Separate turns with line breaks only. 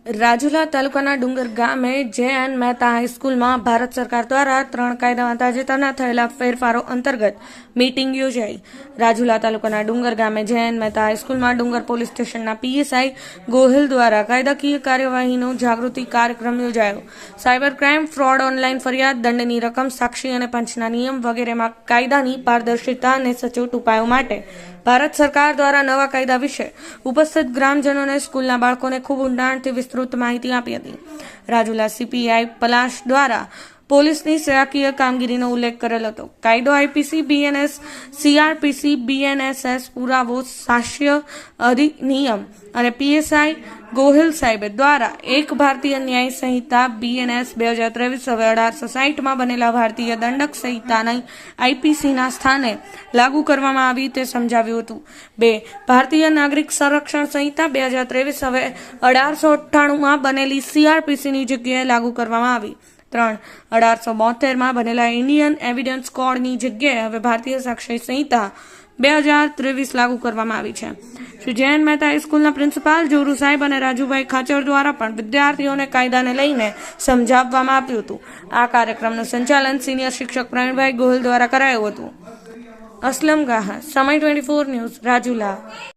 રાજુલા તાલુકાના ડુંગર ગામે જે.એન. મહેતા હાઈસ્કૂલમાં ભારત સરકાર દ્વારા 3 કાયદામાં તાજેતરના થયેલા ફેરફારો અંતર્ગત મીટિંગ યોજાઈ. રાજુલા તાલુકાના ડુંગર ગામે જે.એન. મહેતા હાઈસ્કૂલમાં ડુંગર પોલીસ સ્ટેશનના પીએસઆઈ ગોહિલ દ્વારા કાયદાકીય કાર્યવાહીનો જાગૃતિ કાર્યક્રમ યોજાયો. સાયબર ક્રાઇમ, ફ્રોડ, ઓનલાઈન ફરિયાદ, દંડની રકમ, સાક્ષી અને પંચના નિયમ વગેરેમાં કાયદાની પારદર્શિતા અને સચોટ ઉપાયો માટે ભારત સરકાર દ્વારા નવા કાયદા વિશે ઉપસ્થિત ગ્રામજનોને સ્કૂલના બાળકોને ખૂબ ઊંડાણથી વિસ્તૃત માહિતી આપી હતી. રાજુલા સીપીઆઈ પલાશ દ્વારા પોલીસની સેવાકીય કામગીરીનો ઉલ્લેખ કરેલ હતો. કાયદો આઈપીસી, બીએનએસ, સીઆરપીસી, બીએનએસએસ, પુરાવો, સાક્ષ્ય અધિનિયમ અને પીએસઆઈ ગોહિલ સાહેબ દ્વારા એક ભારતીય ન્યાય સંહિતા બીએનએસ 2023 હવે 1860 બનેલા ભારતીય દંડક સંહિતાની આઈપીસીના સ્થાને લાગુ કરવામાં આવી તે સમજાવ્યું હતું. 2. ભારતીય નાગરિક સંરક્ષણ સંહિતા 2023 હવે 1898 બનેલી સીઆરપીસીની જગ્યાએ લાગુ કરવામાં આવી. 3. 1872 બનેલા ઇન્ડિયન એવિડન્સ કોડની જગ્યાએ હવે ભારતીય સાક્ષ્ય સંહિતા 2023 લાગુ કરવામાં આવી છે. શ્રી જે.એન. મહેતા હાઈસ્કૂલના પ્રિન્સિપાલ જોરુ સાહેબ અને રાજુભાઈ ખાચર દ્વારા પણ વિદ્યાર્થીઓને કાયદાને લઈને સમજાવવામાં આવ્યું હતું. આ કાર્યક્રમનું સંચાલન સિનિયર શિક્ષક પ્રવીણભાઈ ગોહિલ દ્વારા કરાયું હતું. અસલમ ગાહા, સમય 24 ન્યૂઝ, રાજુલા.